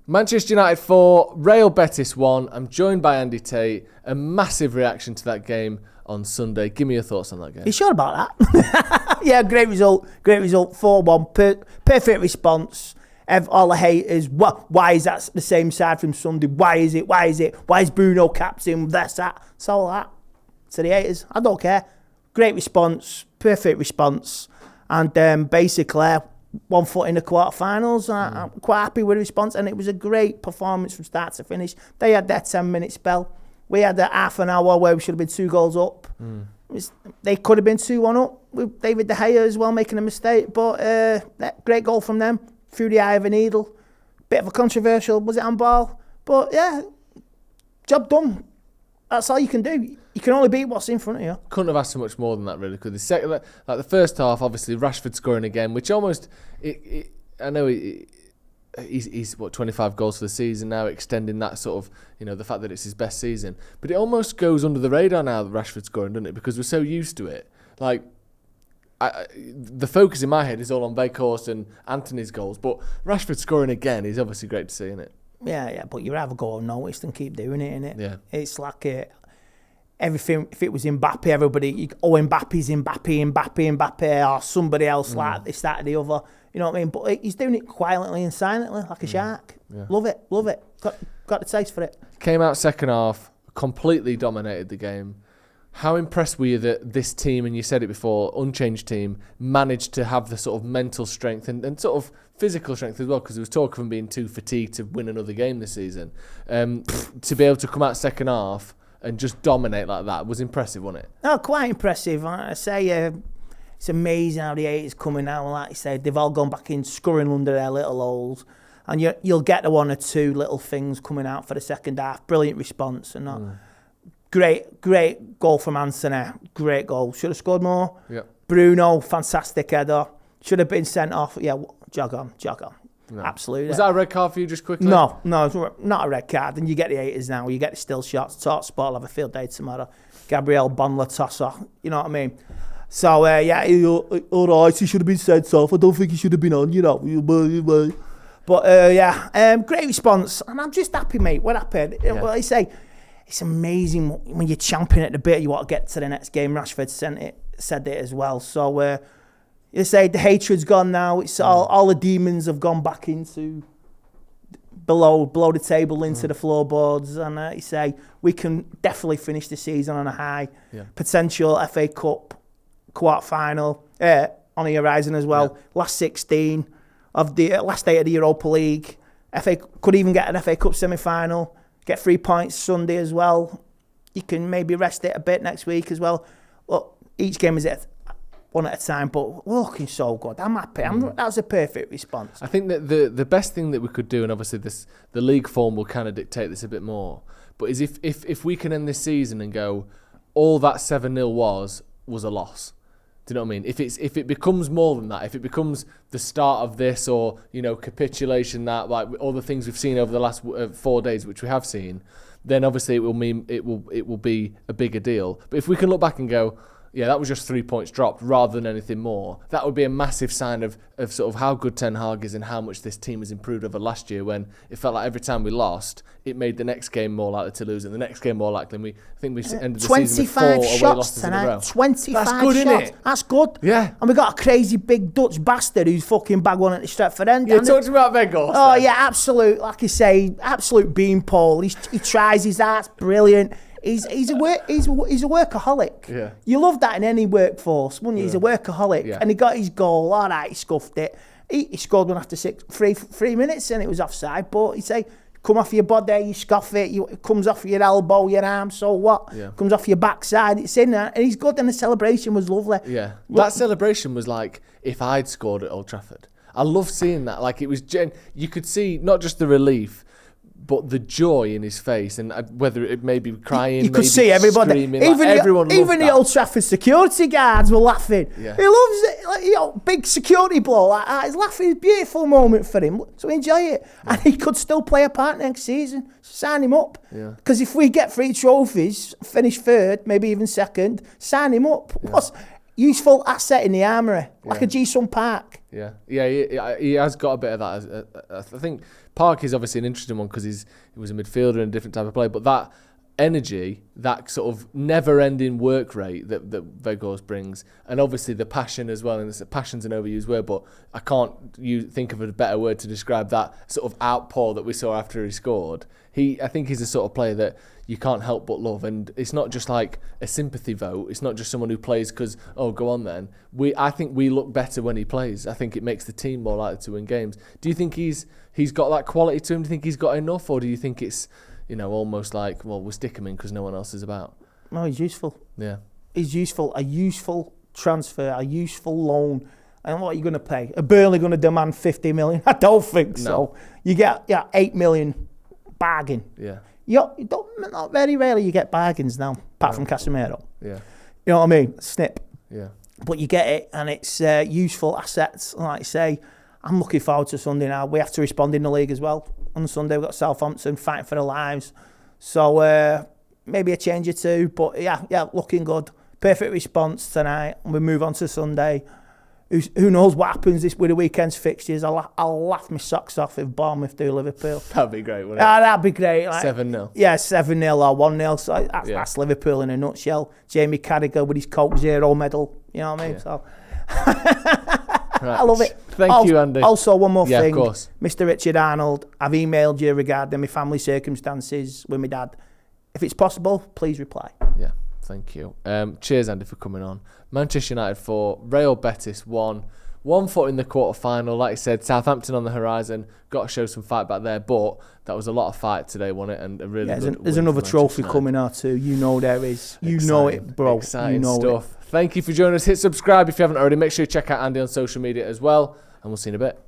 Manchester United 4, Real Betis 1. I'm joined by Andy Tate. A massive reaction to that game on Sunday. Give me your thoughts on that game. You sure about that? Yeah, great result. 4-1. Perfect response. All the haters. Why is that the same side from Sunday? Why is it? Why is Bruno captain? That's that. It's all that. To the haters, I don't care. Great response. Perfect response. And basically, 1 foot in the quarterfinals. I'm quite happy with the response, and it was a great performance from start to finish. They had their 10-minute spell. We had that half an hour where we should have been 2 goals up. They could have been 2-1 up with David De Gea as well making a mistake. But that great goal from them through the eye of a needle. Bit of a controversial, was it on ball? But yeah, job done. That's all you can do. You can only beat what's in front of you. Couldn't have asked for much more than that, really. Because the first half, obviously Rashford scoring again, which almost I know he's 25 goals for the season now, extending that sort of, the fact that it's his best season. But it almost goes under the radar now that Rashford's scoring, doesn't it? Because we're so used to it. Like, the focus in my head is all on Weghorst and Anthony's goals, but Rashford scoring again is obviously great to see, isn't it? Yeah, but you'd rather go unnoticed and keep doing it, innit? Yeah. It's like everything. If it was Mbappe, everybody, Mbappe's Mbappe, or somebody else like this, that, or the other. You know what I mean? But he's doing it quietly and silently, like a shark. Yeah. Love it. Got the taste for it. Came out second half, completely dominated the game. How impressed were you that this team, and you said it before, unchanged team, managed to have the sort of mental strength and sort of physical strength as well, because there was talk of them being too fatigued to win another game this season. To be able to come out second half and just dominate like that was impressive, wasn't it? Oh, quite impressive. I say it's amazing how the haters coming out. Like you said, they've all gone back in, scurrying under their little holes. And you'll get the 1 or 2 little things coming out for the second half. Brilliant response and that. Great goal from Anthony. Great goal. Should have scored more. Yeah. Bruno, fantastic header. Should have been sent off. Yeah, jog on. No. Absolutely. Was that a red card for you just quickly? No, it's not a red card. And you get the haters now. You get the still shots. Talk Sport will have a field day tomorrow. Gabriel Bonla tosser. You know what I mean? So, all right, he should have been sent off. I don't think he should have been on, But, great response. And I'm just happy, mate. What happened? Yeah. Well, I say, it's amazing when you're champing at the bit, you want to get to the next game. Rashford said it as well. So, you say the hatred's gone now. It's all the demons have gone back into below the table, into the floorboards. And you say, we can definitely finish the season on a high. Yeah. Potential FA Cup quarter-final on the horizon as well. Yeah. Last 16 of the last 8 of the Europa League. FA could even get an FA Cup semi-final. Get 3 points Sunday as well. You can maybe rest it a bit next week as well. Look, each game is one at a time, but we're looking so good. I'm happy. That was a perfect response. I think that the best thing that we could do, and obviously the league form will kind of dictate this a bit more, but is if we can end this season and go, all that 7-0 was a loss. Do you know what I mean? If it becomes more than that, if it becomes the start of this, or capitulation, that like all the things we've seen over the last 4 days, which we have seen, then obviously it will mean it will be a bigger deal. But if we can look back and go, yeah, that was just 3 points dropped rather than anything more, that would be a massive sign of sort of how good Ten Hag is and how much this team has improved over last year, when it felt like every time we lost, it made the next game more likely to lose and the next game more likely. And I think we ended the season with 4 away losses in a row. 25 That's good, shots. isn't it? That's good. Yeah. And we got a crazy big Dutch bastard who's fucking bagged one at the Stretford end. You're talking about Weghorst. Oh, yeah, absolute, like you say, absolute beanpole. He tries his heart's brilliant. He's a workaholic. Yeah. You love that in any workforce, wouldn't you? He's a workaholic. Yeah. And he got his goal. All right, he scuffed it. He scored one after 3 minutes and it was offside. But he say, come off your body, you scoff it. It comes off your elbow, your arm, so what? Yeah. Comes off your backside. It's in there. And he's good, and the celebration was lovely. Yeah. That celebration was like if I'd scored at Old Trafford. I love seeing that. Like, it was you could see not just the relief, but the joy in his face, and whether it may be crying, you could see everybody, screaming, even the Old Trafford security guards were laughing. Yeah. He loves it, big security blow like that. He's laughing. It's a beautiful moment for him, so enjoy it. Yeah. And he could still play a part next season. Sign him up. Because if we get 3 trophies, finish third, maybe even second, sign him up. Yeah. useful asset in the armoury, like a Ji-Sung Park. Yeah, he has got a bit of that. I think Park is obviously an interesting one because he was a midfielder and a different type of player, but that energy, that sort of never-ending work rate that Weghorst brings, and obviously the passion as well, and passion's an overused word, but I can't think of a better word to describe that sort of outpour that we saw after he scored. I think he's the sort of player that you can't help but love, and it's not just like a sympathy vote. It's not just someone who plays because, oh, go on then. I think we look better when he plays. I think it makes the team more likely to win games. Do you think he's got that quality to him? Do you think he's got enough, or do you think it's, almost like, well, we'll stick him in because no one else is about? No, he's useful. Yeah. He's useful. A useful transfer, a useful loan. And what are you going to pay? Are Burnley going to demand 50 million? I don't think so. You get 8 million bargain. Yeah. Not very rarely you get bargains now, apart from Casemiro. Yeah. You know what I mean? Snip. Yeah. But you get it, and it's useful assets. Like I say, I'm looking forward to Sunday now. We have to respond in the league as well. On Sunday, we've got Southampton fighting for their lives. So maybe a change or two. But yeah, looking good. Perfect response tonight. And we move on to Sunday. Who knows what happens with the weekend's fixtures? I'll laugh my socks off if Bournemouth do Liverpool. That'd be great, wouldn't it? That'd be great. 7-0. Yeah, 7-0 or 1-0. So that's Liverpool in a nutshell. Jamie Carragher with his Coke Zero medal. You know what I mean? Yeah. So right. I love it. Thank you, Andy. Also, one more thing. Of course. Mr. Richard Arnold, I've emailed you regarding my family circumstances with my dad. If it's possible, please reply. Yeah, thank you. Cheers, Andy, for coming on. Manchester United 4, Real Betis 1. 1 foot in the quarter-final. Like I said, Southampton on the horizon. Got to show some fight back there, but that was a lot of fight today, wasn't it? And a really good there's another trophy coming out too. You know there is. You exciting, know it, bro. Exciting stuff. Thank you for joining us. Hit subscribe if you haven't already. Make sure you check out Andy on social media as well, and we'll see you in a bit.